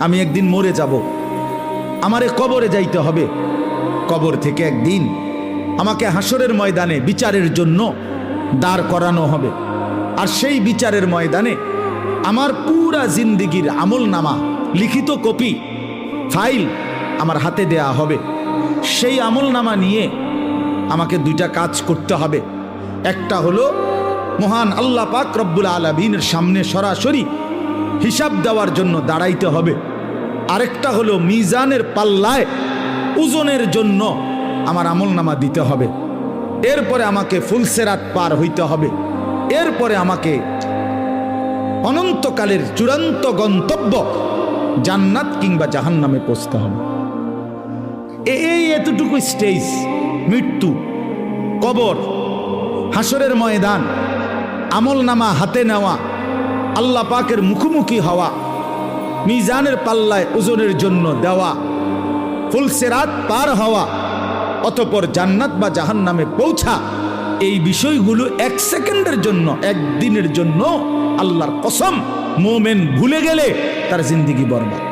আমি একদিন মরে যাব, আমারে কবরে যাইতে হবে। কবর থেকে একদিন আমাকে হাসরের ময়দানে বিচারের জন্য দাঁড় করানো হবে। আর সেই বিচারের ময়দানে আমার পুরা জিন্দিগির আমল নামা, লিখিত কপি, ফাইল আমার হাতে দেয়া হবে। সেই আমল নামা নিয়ে আমাকে দুইটা কাজ করতে হবে। একটা হলো মহান আল্লাহ পাক রব্বুল আলামিনের সামনে সরাসরি হিসাব দেওয়ার জন্য দাঁড়াইতে হবে। আরেকটা হলো মিজানের পাল্লায় ওজনের জন্য আমার আমল নামা দিতে হবে। এরপরে আমাকে ফুলসেরাত পার হইতে হবে। এরপরে আমাকে অনন্তকালের চূড়ান্ত গন্তব্য জান্নাত কিংবা জাহান্নামে পৌঁছতে হবে। এই এতটুকু স্টেজ, মৃত্যু, কবর, হাসরের ময়দান, আমল নামা হাতে নেওয়া, আল্লাহ পাকের মুখোমুখি হওয়া, মিজানের পাল্লায় ওজনের জন্য দেওয়া, ফুলসেরাত পার হওয়া, অতঃপর জান্নাত বা জাহান্নামে পৌঁছা, এই বিষয়গুলো এক সেকেন্ডের জন্য, একদিনের জন্য আল্লাহর কসম মোমেন ভুলে গেলে তার জিন্দেগি বরবাদ।